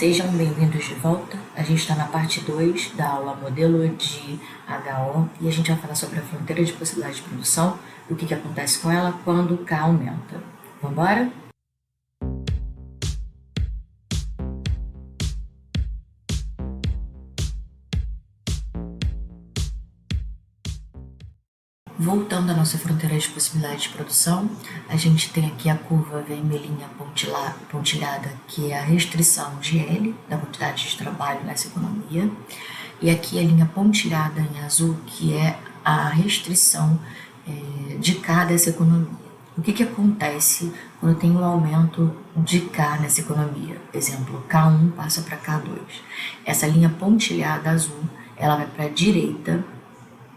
Sejam bem-vindos de volta. A gente está na parte 2 da aula modelo de HO e a gente vai falar sobre a fronteira de possibilidade de produção, o que acontece com ela quando K aumenta. Vamos embora? Voltando à nossa fronteira de possibilidade de produção, a gente tem aqui a curva vermelhinha pontilhada, que é a restrição de L, da quantidade de trabalho nessa economia, e aqui a linha pontilhada em azul, que é a restrição de K dessa economia. O que acontece quando tem um aumento de K nessa economia? Exemplo, K1 passa para K2. Essa linha pontilhada azul, ela vai para a direita,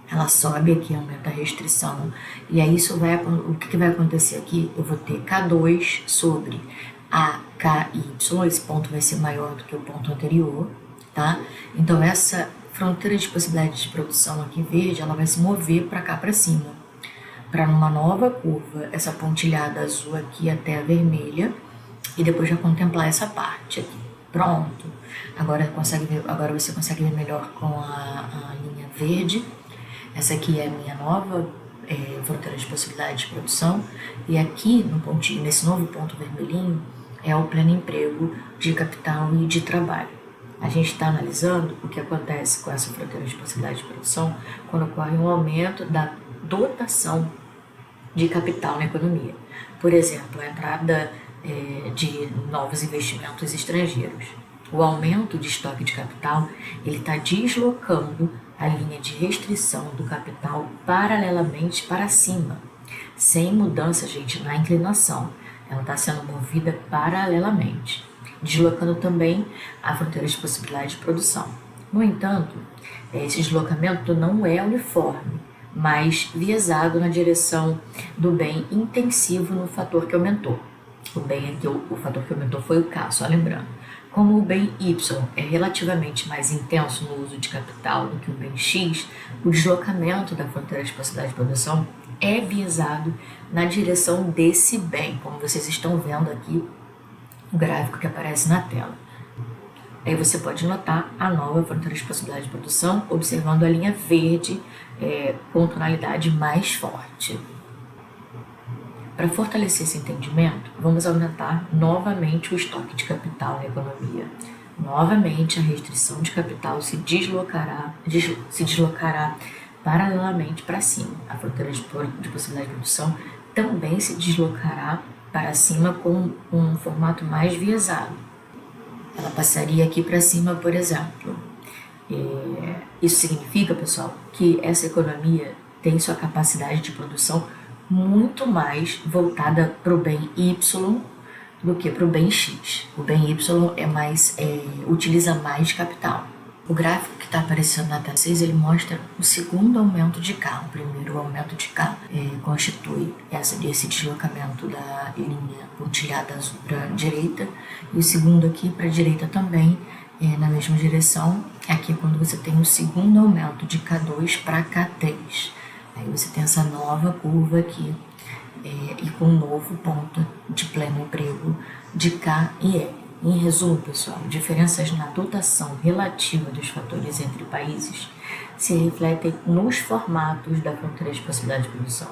ela sobe aqui, aumenta a restrição, e aí o que vai acontecer aqui? Eu vou ter K2 sobre AKY, esse ponto vai ser maior do que o ponto anterior, tá? Então essa fronteira de possibilidade de produção aqui verde, ela vai se mover para cá para cima, para numa nova curva, essa pontilhada azul aqui até a vermelha, e depois já contemplar essa parte aqui. Pronto! Agora você consegue ver melhor com a linha verde. Essa aqui é a minha nova fronteira de possibilidade de produção, e aqui no pontinho, nesse novo ponto vermelhinho, é o pleno emprego de capital e de trabalho. A gente está analisando o que acontece com essa fronteira de possibilidade de produção quando ocorre um aumento da dotação de capital na economia. Por exemplo, a entrada de novos investimentos estrangeiros. O aumento de estoque de capital, ele está deslocando a linha de restrição do capital paralelamente para cima, sem mudança, gente, na inclinação. Ela está sendo movida paralelamente, deslocando também a fronteira de possibilidade de produção. No entanto, esse deslocamento não é uniforme, mas viesado na direção do bem intensivo no fator que aumentou. O fator que aumentou foi o K, só lembrando. Como o bem Y é relativamente mais intenso no uso de capital do que o bem X, o deslocamento da fronteira de possibilidade de produção é viesado na direção desse bem, como vocês estão vendo aqui no gráfico que aparece na tela. Aí você pode notar a nova fronteira de possibilidade de produção, observando a linha verde com tonalidade mais forte. Para fortalecer esse entendimento, vamos aumentar novamente o estoque de capital na economia. Novamente, a restrição de capital se deslocará paralelamente para cima. A fronteira de possibilidade de produção também se deslocará para cima com um formato mais viesado. Ela passaria aqui para cima, por exemplo. Isso significa, pessoal, que essa economia tem sua capacidade de produção muito mais voltada para o bem Y do que para o bem X. O bem Y utiliza mais capital. O gráfico que está aparecendo na tela 6, ele mostra o segundo aumento de K. O primeiro aumento de K constitui esse deslocamento da linha pontilhada azul para a direita, e o segundo aqui para a direita também, na mesma direção. Aqui é quando você tem o segundo aumento de K2 para K3. Aí você tem essa nova curva aqui e com um novo ponto de pleno emprego de K e L. Em resumo, pessoal, diferenças na dotação relativa dos fatores entre países se refletem nos formatos da fronteira de possibilidade de produção.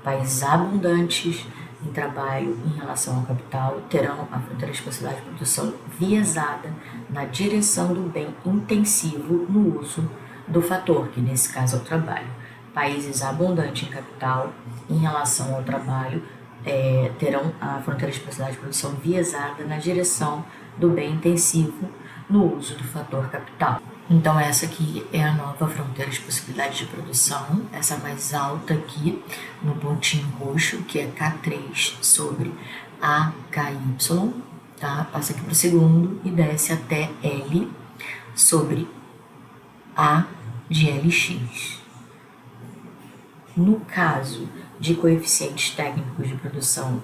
Países abundantes em trabalho em relação ao capital terão a fronteira de possibilidade de produção viesada na direção do bem intensivo no uso do fator, que nesse caso é o trabalho. Países abundantes em capital em relação ao trabalho terão a fronteira de possibilidade de produção viesada na direção do bem intensivo no uso do fator capital. Então essa aqui é a nova fronteira de possibilidade de produção, essa mais alta aqui no pontinho roxo, que é K3 sobre AKY, tá? Passa aqui para o segundo e desce até L sobre A de LX. No caso de coeficientes técnicos de produção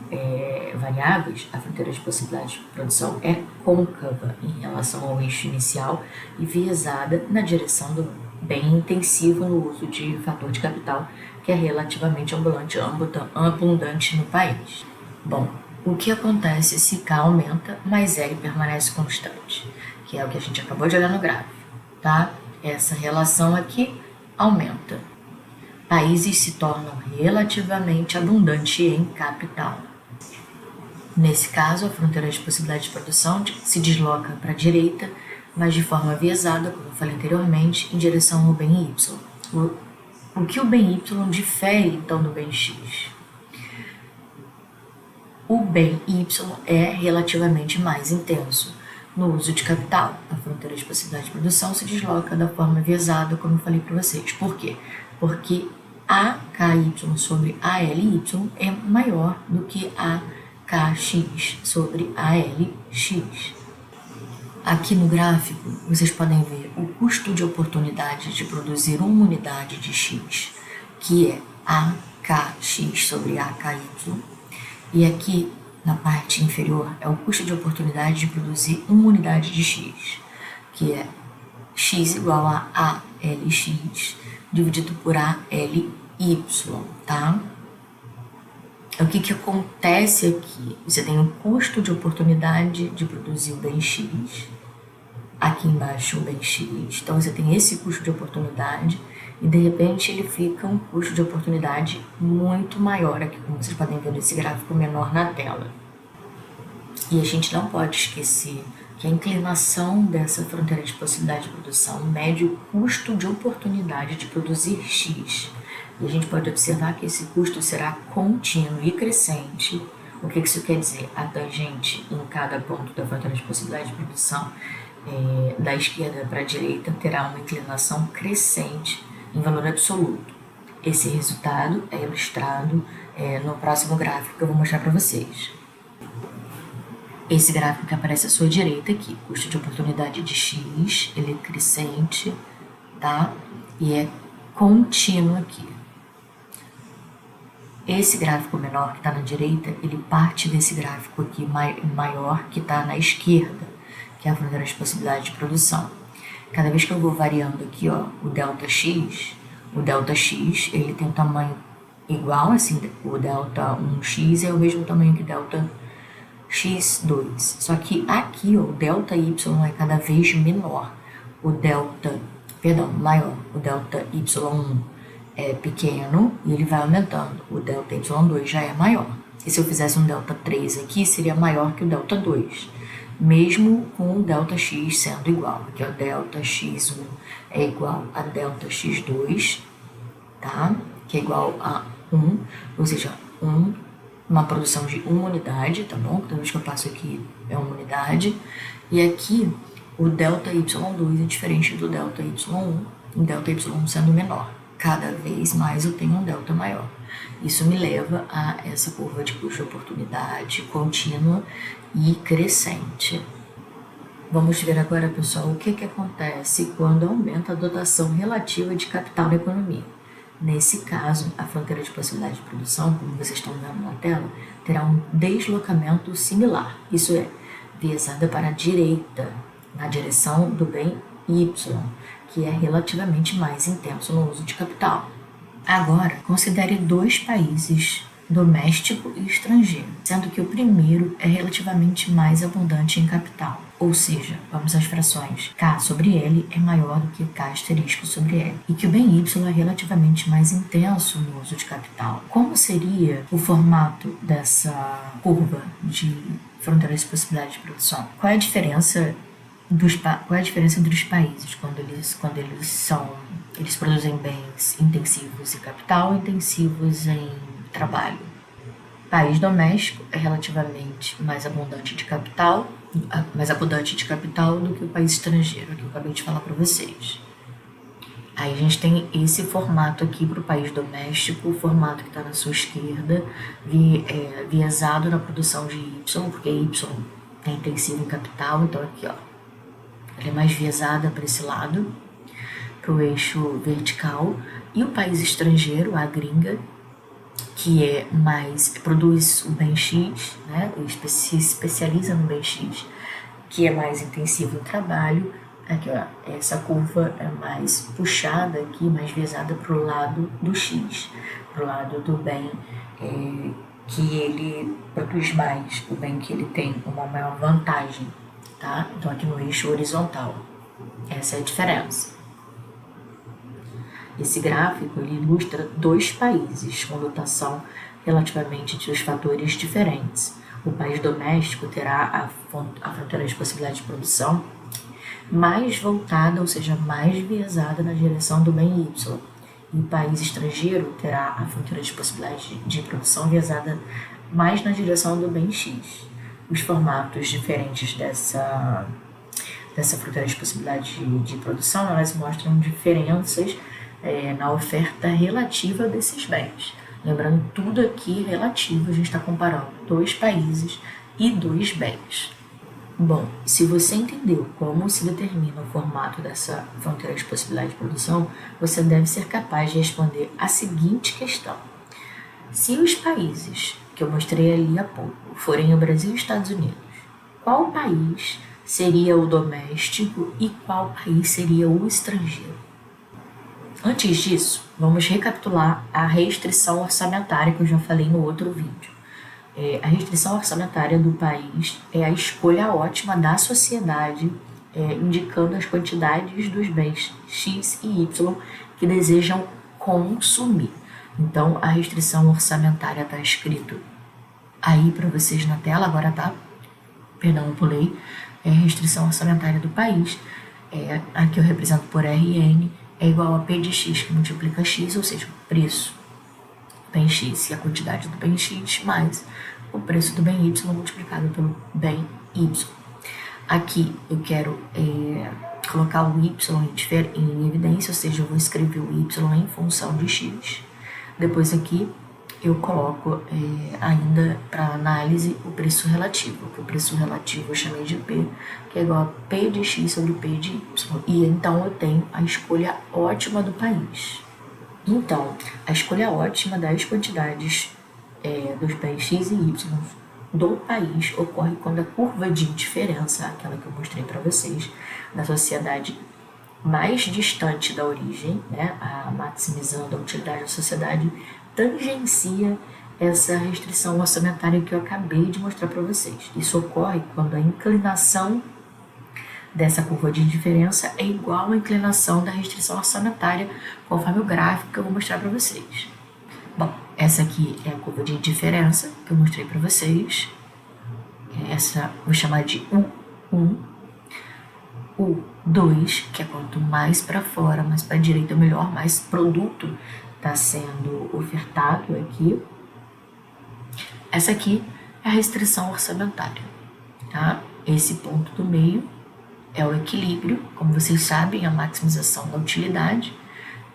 variáveis, a fronteira de possibilidade de produção é côncava em relação ao eixo inicial e viesada na direção do bem intensivo no uso de fator de capital, que é relativamente abundante no país. Bom, o que acontece se K aumenta, mas L permanece constante? que é o que a gente acabou de olhar no gráfico, tá? Essa relação aqui aumenta. Países se tornam relativamente abundantes em capital. Nesse caso, a fronteira de possibilidade de produção se desloca para a direita, mas de forma aviesada, como eu falei anteriormente, em direção ao bem Y. O que o bem Y difere, então, do bem X? O bem Y é relativamente mais intenso no uso de capital. A fronteira de possibilidade de produção se desloca da forma aviesada, como eu falei para vocês. Por quê? Porque AKY sobre ALY é maior do que AKX sobre ALX. Aqui no gráfico, vocês podem ver o custo de oportunidade de produzir uma unidade de X, que é AKX sobre AKY. E aqui, na parte inferior, é o custo de oportunidade de produzir uma unidade de X, que é X igual a ALX dividido por ALY, tá? O que acontece aqui? Você tem o custo de oportunidade de produzir o bem X, aqui embaixo o bem X, então você tem esse custo de oportunidade e de repente ele fica um custo de oportunidade muito maior, aqui como vocês podem ver nesse gráfico menor na tela. E a gente não pode esquecer que a inclinação dessa fronteira de possibilidade de produção mede o custo de oportunidade de produzir X. E a gente pode observar que esse custo será contínuo e crescente. O que isso quer dizer? A tangente em cada ponto da fronteira de possibilidade de produção, da esquerda para a direita, terá uma inclinação crescente em valor absoluto. Esse resultado é ilustrado no próximo gráfico que eu vou mostrar para vocês. Esse gráfico que aparece à sua direita aqui, custo de oportunidade de X, ele é crescente, tá? E é contínuo aqui. Esse gráfico menor que está na direita, ele parte desse gráfico aqui maior que está na esquerda, que é a fronteira de possibilidade de produção. Cada vez que eu vou variando aqui, ó, o ΔX, ele tem um tamanho igual, assim, o ΔX é o mesmo tamanho que ΔX2. Só que aqui, ó, o ΔY é cada vez menor. Maior. O ΔY1 é pequeno e ele vai aumentando. O ΔY2 já é maior. E se eu fizesse um ΔX aqui, seria maior que o ΔX2. Mesmo com o ΔX sendo igual. Aqui, ó, ΔX1 é igual a ΔX2, tá? Que é igual a 1, ou seja, uma produção de uma unidade, tá bom? Toda vez que eu passo aqui é uma unidade. E aqui, o ΔY2 é diferente do ΔY1, o ΔY1 sendo menor. Cada vez mais eu tenho um delta maior. Isso me leva a essa curva de custo de oportunidade contínua e crescente. Vamos ver agora, pessoal, o que acontece quando aumenta a dotação relativa de capital na economia. Nesse caso, a fronteira de possibilidade de produção, como vocês estão vendo na tela, terá um deslocamento similar. Isso é, viesada para a direita, na direção do bem Y, que é relativamente mais intenso no uso de capital. Agora, considere dois países, doméstico e estrangeiro, sendo que o primeiro é relativamente mais abundante em capital. Ou seja, vamos às frações. K sobre L é maior do que K asterisco sobre L. E que o bem Y é relativamente mais intenso no uso de capital. Como seria o formato dessa curva de fronteira de possibilidade de produção? Qual é a diferença dos países quando eles produzem bens intensivos em capital, intensivos em trabalho? País doméstico é relativamente mais abundante de capital do que o país estrangeiro, que eu acabei de falar para vocês. Aí a gente tem esse formato aqui para o país doméstico, o formato que está na sua esquerda, viesado na produção de Y, porque Y é intensivo em capital, então aqui, ó, ela é mais viesada para esse lado, para o eixo vertical. E o país estrangeiro, a gringa, que produz o bem X, né, se especializa no bem X, que é mais intensivo no trabalho. Aqui, ó, essa curva é mais puxada aqui, mais viesada para o lado do X, para o lado do bem que ele produz mais, o bem que ele tem uma maior vantagem tá? Então aqui no eixo horizontal. Essa é a diferença. Esse gráfico ele ilustra dois países com dotação relativamente de seus fatores diferentes. O país doméstico terá a fronteira de possibilidade de produção mais voltada, ou seja, mais enviesada na direção do bem Y. E o país estrangeiro terá a fronteira de possibilidade de produção enviesada mais na direção do bem X. Os formatos diferentes dessa fronteira de possibilidade de produção, elas mostram diferenças na oferta relativa desses bens. Lembrando, tudo aqui relativo, a gente está comparando dois países e dois bens. Bom, se você entendeu como se determina o formato dessa fronteira de possibilidade de produção, você deve ser capaz de responder a seguinte questão. Se os países que eu mostrei ali há pouco forem o Brasil e os Estados Unidos, qual país seria o doméstico e qual país seria o estrangeiro? Antes disso, vamos recapitular a restrição orçamentária que eu já falei no outro vídeo. A restrição orçamentária do país é a escolha ótima da sociedade, indicando as quantidades dos bens X e Y que desejam consumir. Então, a restrição orçamentária está escrito aí para vocês na tela, agora tá, perdão, eu pulei, é a restrição orçamentária do país, aqui eu represento por RN, é igual a P de X que multiplica X, ou seja, o preço do bem X e a quantidade do bem X mais o preço do bem Y multiplicado pelo bem Y. Aqui eu quero colocar o Y em evidência, ou seja, eu vou escrever o Y em função de X. Depois aqui eu coloco ainda para análise o preço relativo, que o preço relativo eu chamei de P, que é igual a P de X sobre P de Y. E então eu tenho a escolha ótima do país. Então, a escolha ótima das quantidades dos bens X e Y do país ocorre quando a curva de indiferença, aquela que eu mostrei para vocês, da sociedade mais distante da origem, né, maximizando a utilidade da sociedade, tangencia essa restrição orçamentária que eu acabei de mostrar para vocês. Isso ocorre quando a inclinação dessa curva de indiferença é igual à inclinação da restrição orçamentária, conforme o gráfico que eu vou mostrar para vocês. Bom, essa aqui é a curva de indiferença que eu mostrei para vocês. Essa vou chamar de U1. U2, que é quanto mais para fora, mais para a direita, melhor, mais produto está sendo ofertado aqui. Essa aqui é a restrição orçamentária, tá? Esse ponto do meio é o equilíbrio, como vocês sabem, a maximização da utilidade.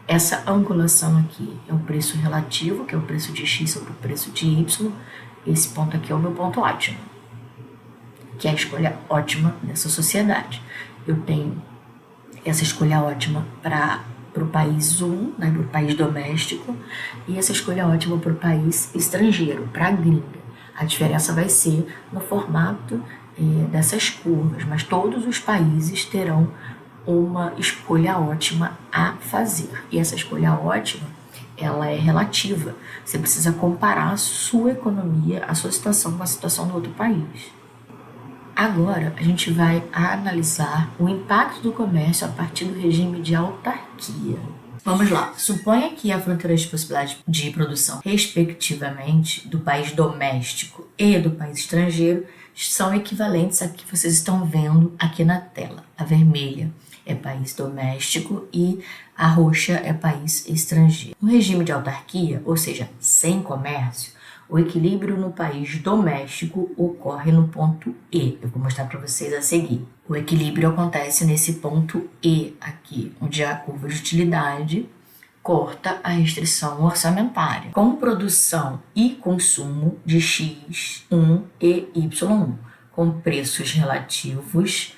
Essa angulação aqui é o preço relativo, que é o preço de X sobre o preço de Y. Esse ponto aqui é o meu ponto ótimo, que é a escolha ótima dessa sociedade. Eu tenho essa escolha ótima para o país 1, né, para o país doméstico, e essa escolha ótima para o país estrangeiro, para a gringa. A diferença vai ser no formato dessas curvas, mas todos os países terão uma escolha ótima a fazer. E essa escolha ótima, ela é relativa. Você precisa comparar a sua economia, a sua situação com a situação do outro país. Agora, a gente vai analisar o impacto do comércio a partir do regime de autarquia. Vamos lá. Suponha que a fronteira de possibilidade de produção, respectivamente, do país doméstico e do país estrangeiro, são equivalentes a que vocês estão vendo aqui na tela. A vermelha é país doméstico e a roxa é país estrangeiro. No regime de autarquia, ou seja, sem comércio, o equilíbrio no país doméstico ocorre no ponto E. Eu vou mostrar para vocês a seguir. O equilíbrio acontece nesse ponto E aqui, onde a curva de utilidade corta a restrição orçamentária, com produção e consumo de X1 e Y1, com preços relativos,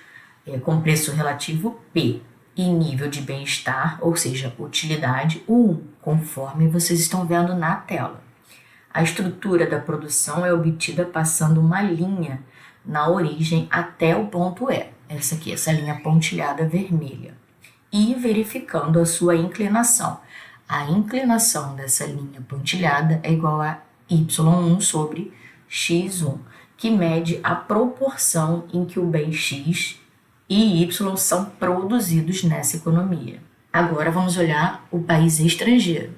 com preço relativo P e nível de bem-estar, ou seja, utilidade 1, conforme vocês estão vendo na tela. A estrutura da produção é obtida passando uma linha na origem até o ponto E, essa aqui, essa linha pontilhada vermelha, e verificando a sua inclinação. A inclinação dessa linha pontilhada é igual a Y1 sobre X1. que mede a proporção em que o bem X e Y são produzidos nessa economia. Agora vamos olhar o país estrangeiro.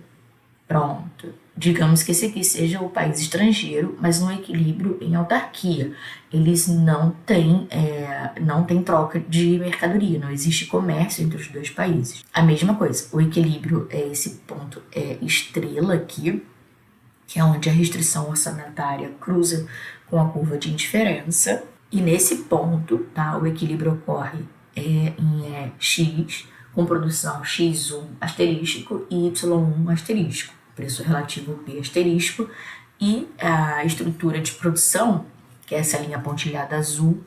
Pronto. Digamos que esse aqui seja o país estrangeiro, mas no equilíbrio em autarquia. Eles não têm troca de mercadoria, não existe comércio entre os dois países. A mesma coisa, o equilíbrio esse ponto estrela aqui, que é onde a restrição orçamentária cruza com a curva de indiferença. E nesse ponto, tá, o equilíbrio ocorre em X, com produção X1 asterístico e Y1 asterístico, preço relativo P asterístico, e a estrutura de produção, que é essa linha pontilhada azul,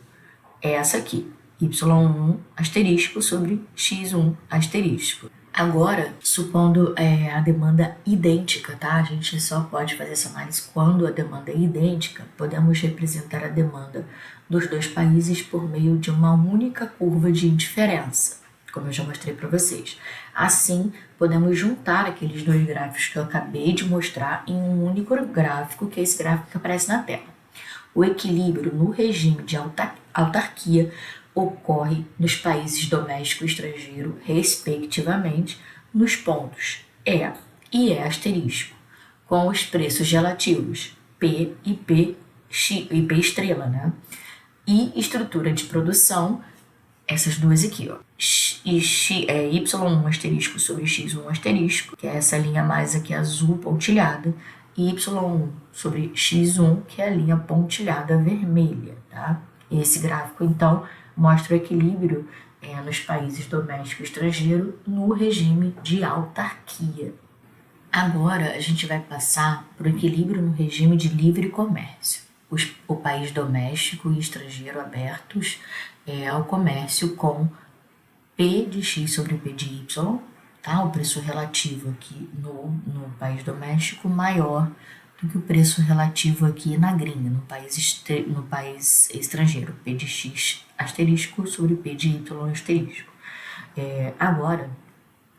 é essa aqui, Y1 asterístico sobre X1 asterístico. Agora, supondo a demanda idêntica, tá? A gente só pode fazer essa análise quando a demanda é idêntica. Podemos representar a demanda dos dois países por meio de uma única curva de indiferença, como eu já mostrei para vocês. Assim, podemos juntar aqueles dois gráficos que eu acabei de mostrar em um único gráfico, que é esse gráfico que aparece na tela. O equilíbrio no regime de autarquia ocorre nos países doméstico e estrangeiro, respectivamente, nos pontos E e E asterisco, com os preços relativos P e P estrela, né? E estrutura de produção, essas duas aqui, ó. Y1 asterisco sobre X1 asterisco, que é essa linha mais aqui azul pontilhada, e Y1 sobre X1, que é a linha pontilhada vermelha, tá? Esse gráfico, então, mostra o equilíbrio nos países doméstico e estrangeiro no regime de autarquia. Agora, a gente vai passar para o equilíbrio no regime de livre comércio. O país doméstico e estrangeiro abertos ao comércio com P de X sobre P de Y, tá? O preço relativo aqui no país doméstico maior do que o preço relativo aqui na gringa, no país estrangeiro, P de X asterisco sobre P de Y asterisco. Agora,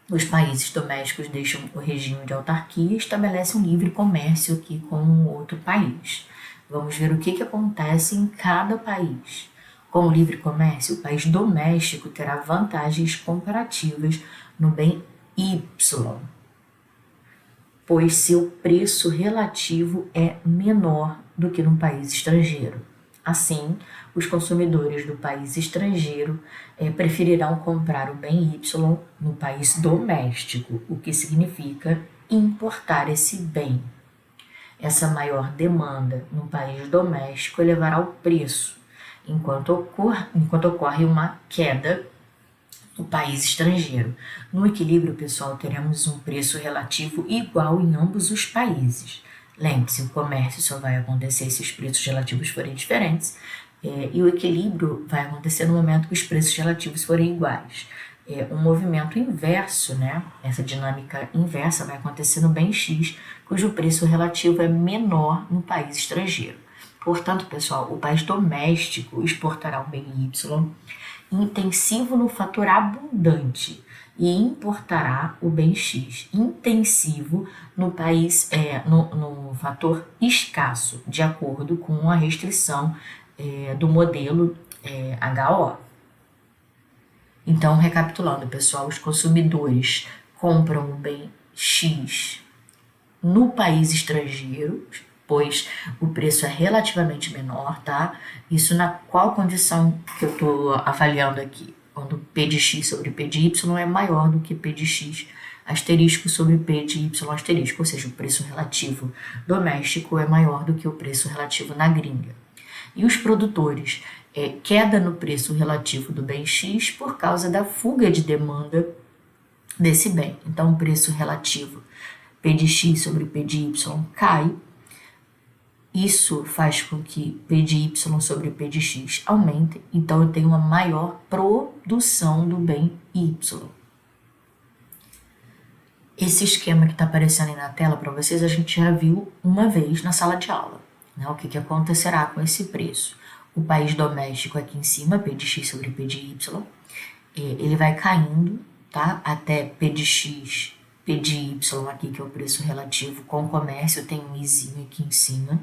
os países domésticos deixam o regime de autarquia e estabelecem um livre comércio aqui com um outro país. Vamos ver o que acontece em cada país. Com o livre comércio, o país doméstico terá vantagens comparativas no bem Y, pois seu preço relativo é menor do que no país estrangeiro. Assim, os consumidores do país estrangeiro preferirão comprar o bem Y no país doméstico, o que significa importar esse bem. Essa maior demanda no país doméstico elevará o preço, enquanto ocorre uma queda no país estrangeiro. No equilíbrio, pessoal, teremos um preço relativo igual em ambos os países. Lembre-se, o comércio só vai acontecer se os preços relativos forem diferentes, e o equilíbrio vai acontecer no momento que os preços relativos forem iguais. Um movimento inverso, né? Essa dinâmica inversa vai acontecer no bem X, cujo preço relativo é menor no país estrangeiro. Portanto, pessoal, o país doméstico exportará o bem Y intensivo no fator abundante e importará o bem X intensivo no país no fator escasso, de acordo com a restrição do modelo HO. Então, recapitulando, pessoal, os consumidores compram o bem X no país estrangeiro, pois o preço é relativamente menor, tá? Isso na qual condição que eu estou avaliando aqui? Quando P de X sobre P de Y é maior do que P de X asterisco sobre P de Y asterisco, ou seja, o preço relativo doméstico é maior do que o preço relativo na gringa. E os produtores, queda no preço relativo do bem X por causa da fuga de demanda desse bem. Então, o preço relativo P de X sobre P de Y cai. Isso faz com que P de Y sobre P de X aumente, então eu tenho uma maior produção do bem Y. Esse esquema que está aparecendo aí na tela para vocês, a gente já viu uma vez na sala de aula, né? O que acontecerá com esse preço? O país doméstico aqui em cima, P de X sobre P de Y, ele vai caindo, tá? Até P de X P de Y aqui, que é o preço relativo com o comércio, tem um izinho aqui em cima.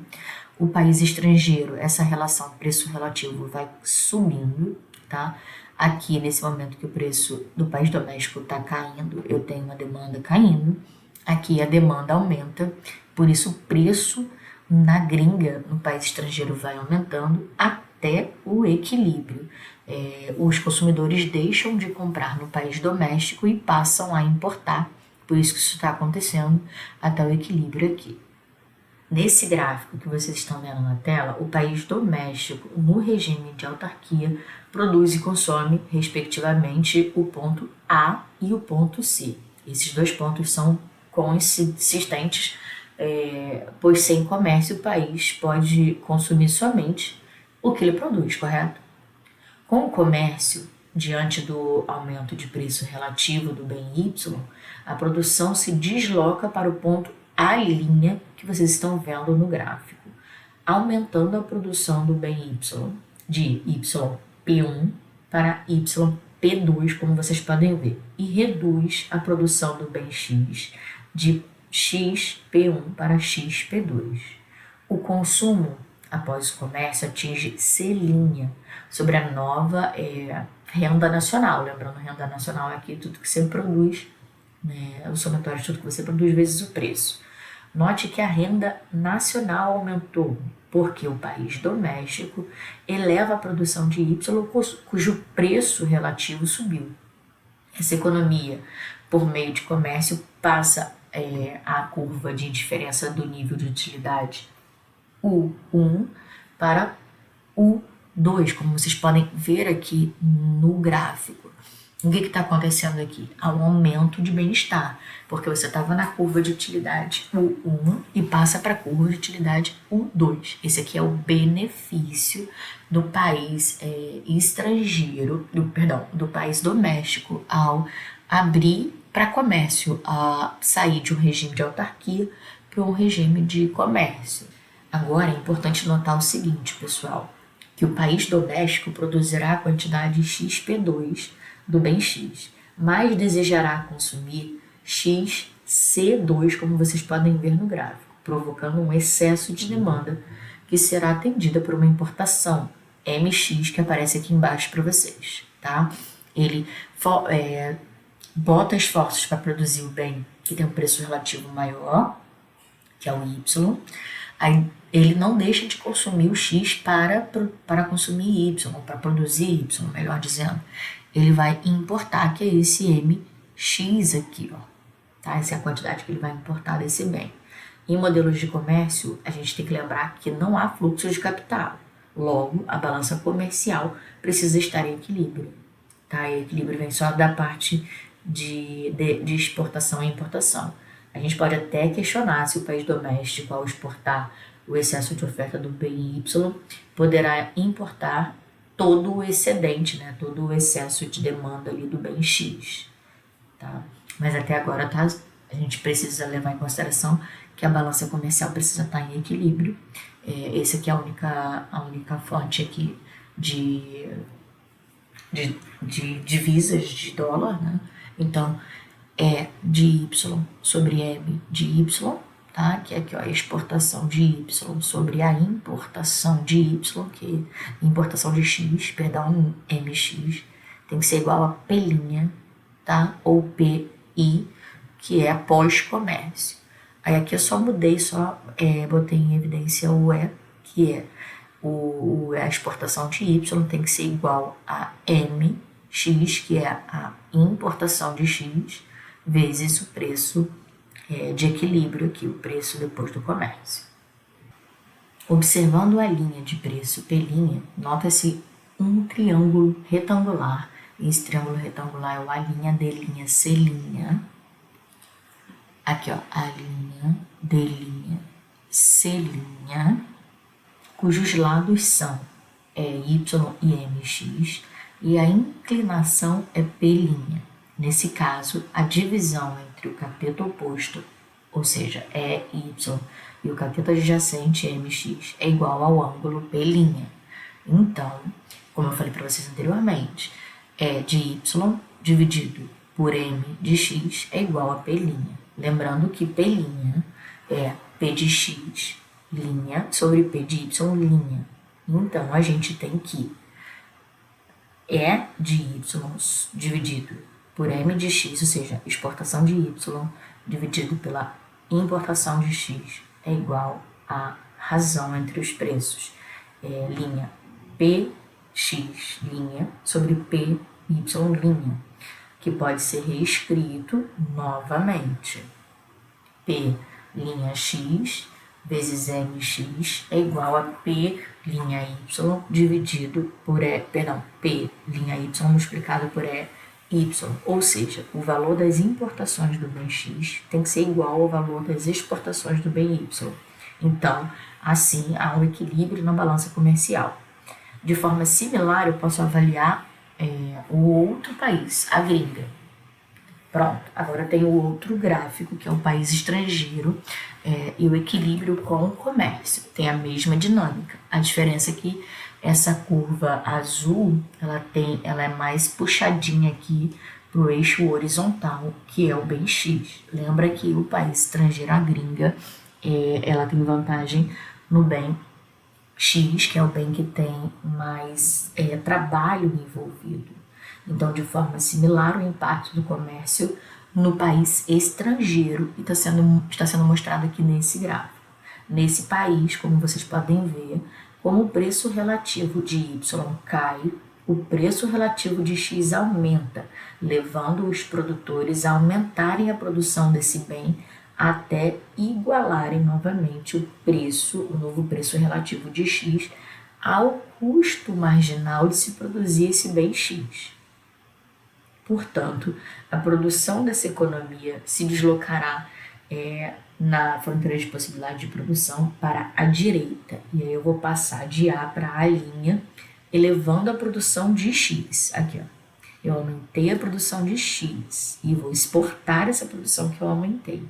O país estrangeiro, essa relação preço relativo vai subindo, tá? Aqui, nesse momento que o preço do país doméstico está caindo, eu tenho uma demanda caindo. Aqui a demanda aumenta, por isso o preço na gringa, no país estrangeiro, vai aumentando até o equilíbrio. Os consumidores deixam de comprar no país doméstico e passam a importar, por isso que isso está acontecendo até o equilíbrio aqui. Nesse gráfico que vocês estão vendo na tela, o país doméstico, no regime de autarquia, produz e consome, respectivamente, o ponto A e o ponto C. Esses dois pontos são consistentes, pois sem comércio o país pode consumir somente o que ele produz, correto? Com o comércio, diante do aumento de preço relativo do bem Y, a produção se desloca para o ponto A' que vocês estão vendo no gráfico, aumentando a produção do bem Y de YP1 para YP2, como vocês podem ver, e reduz a produção do bem X de XP1 para XP2. O consumo após o comércio atinge C' sobre a nova renda nacional. Lembrando, renda nacional é aqui tudo que você produz, né? O somatório de tudo que você produz vezes o preço. Note que a renda nacional aumentou, porque o país doméstico eleva a produção de Y, cujo preço relativo subiu. Essa economia, por meio de comércio, passa a curva de diferença do nível de utilidade U1 para U2, como vocês podem ver aqui no gráfico. O que está acontecendo aqui? Há um aumento de bem-estar, porque você estava na curva de utilidade U1 e passa para a curva de utilidade U2. Esse aqui é o benefício do país estrangeiro, do país doméstico, ao abrir para comércio, a sair de um regime de autarquia para um regime de comércio. Agora é importante notar o seguinte, pessoal, que o país doméstico produzirá a quantidade XP2 do bem X, mas desejará consumir XC2, como vocês podem ver no gráfico, provocando um excesso de demanda que será atendida por uma importação MX, que aparece aqui embaixo para vocês, tá? Ele bota esforços para produzir o bem que tem um preço relativo maior, que é o Y, aí ele não deixa de consumir o X para consumir Y, ou para produzir Y, melhor dizendo. Ele vai importar, que é esse MX aqui, ó. Tá? Essa é a quantidade que ele vai importar desse bem. Em modelos de comércio, a gente tem que lembrar que não há fluxo de capital. Logo, a balança comercial precisa estar em equilíbrio. Tá? E equilíbrio vem só da parte de exportação e importação. A gente pode até questionar se o país doméstico, ao exportar o excesso de oferta do bem Y, poderá importar todo o excedente, né? Todo o excesso de demanda ali do bem X. Tá? Mas até agora a gente precisa levar em consideração que a balança comercial precisa estar em equilíbrio. Essa aqui é a única fonte aqui de divisas de dólar, né? Então, de Y sobre M de Y, tá? Que é aqui, ó, a exportação de Y sobre a importação de Y, que é importação de X, perdão, MX, tem que ser igual a P', tá? Ou PI, que é pós-comércio. Aí aqui eu só mudei, botei em evidência o E, que é a exportação de Y tem que ser igual a MX, que é a importação de X, vezes o preço de equilíbrio aqui, o preço depois do comércio. Observando a linha de preço P', nota-se um triângulo retangular. Esse triângulo retangular é o A', D', C'. Aqui, ó, A', D', C', cujos lados são Y e MX, e a inclinação é P'. Nesse caso, a divisão entre o cateto oposto, ou seja, Y, e o cateto adjacente, MX, é igual ao ângulo P'. Então, como eu falei para vocês anteriormente, é de Y dividido por M de x é igual a P'. Lembrando que P' é P de x, linha, sobre P de y, linha. Então, a gente tem que E de y dividido por M de x, ou seja, exportação de y, dividido pela importação de x, é igual a razão entre os preços. Linha PX, linha, sobre PY, linha, que pode ser reescrito novamente. P, linha x, vezes mx é igual a P, linha y, dividido por P, linha y, multiplicado por y. Ou seja, o valor das importações do bem x tem que ser igual ao valor das exportações do bem y. Então, assim, há um equilíbrio na balança comercial. De forma similar, eu posso avaliar o outro país, a gringa. Pronto, agora tem o outro gráfico, que é o país estrangeiro, e o equilíbrio com o comércio. Tem a mesma dinâmica. A diferença é que essa curva azul, ela é mais puxadinha aqui para o eixo horizontal, que é o bem X. Lembra que o país estrangeiro, a gringa, ela tem vantagem no bem X, que é o bem que tem mais trabalho envolvido. Então, de forma similar, o impacto do comércio no país estrangeiro está sendo mostrado aqui nesse gráfico. Nesse país, como vocês podem ver, como o preço relativo de Y cai, o preço relativo de X aumenta, levando os produtores a aumentarem a produção desse bem até igualarem novamente o novo preço relativo de X ao custo marginal de se produzir esse bem X. Portanto, a produção dessa economia se deslocará na fronteira de possibilidade de produção para a direita. E aí eu vou passar de A para A', elevando a produção de X. Aqui, ó. Eu aumentei a produção de X e vou exportar essa produção que eu aumentei.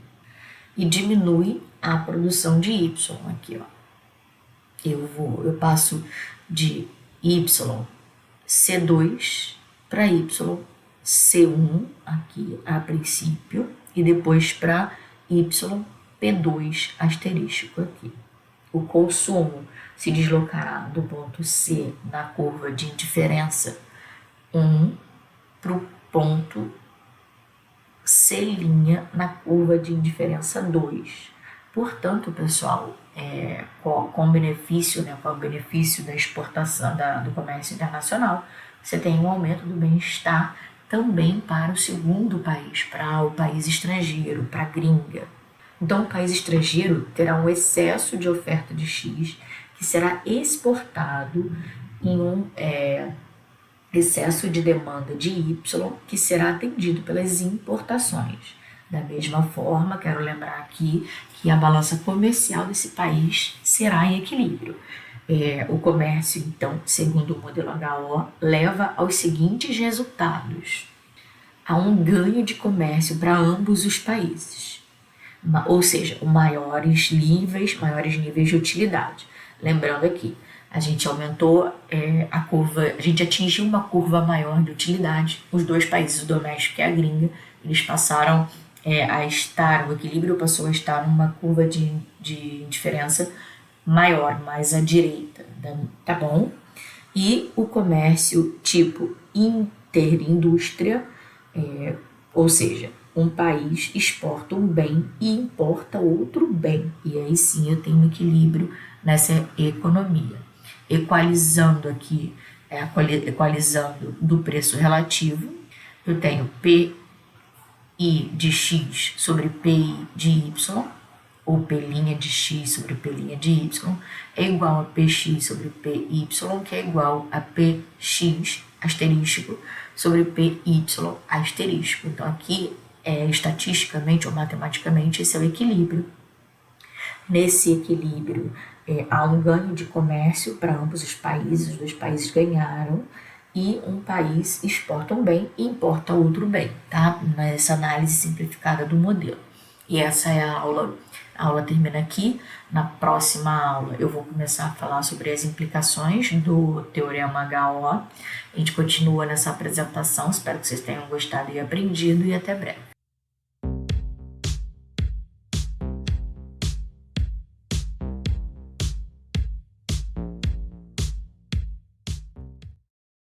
E diminui a produção de Y aqui, ó. Eu passo de Y C2 para Y C1 aqui a princípio e depois para Y P2 asterístico aqui. O consumo se deslocará do ponto C na curva de indiferença 1 para o ponto C' na curva de indiferença 2. Portanto, pessoal, qual o benefício da exportação do comércio internacional? Você tem um aumento do bem-estar também para o segundo país, para o país estrangeiro, para a gringa. Então, o país estrangeiro terá um excesso de oferta de X que será exportado em um excesso de demanda de Y que será atendido pelas importações. Da mesma forma, quero lembrar aqui que a balança comercial desse país será em equilíbrio. O comércio, então, segundo o modelo HO, leva aos seguintes resultados. Há um ganho de comércio para ambos os países, ou seja, maiores níveis de utilidade. Lembrando aqui, a gente aumentou a curva, a gente atingiu uma curva maior de utilidade. Os dois países, o doméstico e a gringa, eles passaram a estar, o equilíbrio passou a estar numa curva de diferença maior, mais à direita, tá bom? E o comércio tipo interindústria, ou seja, um país exporta um bem e importa outro bem, e aí sim eu tenho um equilíbrio nessa economia. Equalizando aqui, equalizando do preço relativo, eu tenho PI de X sobre PI de Y, ou P' de X sobre P' de Y, é igual a PX sobre PY, que é igual a PX asterístico sobre PY asterístico. Então, aqui, estatisticamente ou matematicamente, esse é o equilíbrio. Nesse equilíbrio, há um ganho de comércio para ambos os dois países ganharam, e um país exporta um bem e importa outro bem, tá? Nessa análise simplificada do modelo. E essa é a aula A aula termina aqui. Na próxima aula eu vou começar a falar sobre as implicações do Teorema HO. A gente continua nessa apresentação. Espero que vocês tenham gostado e aprendido e até breve.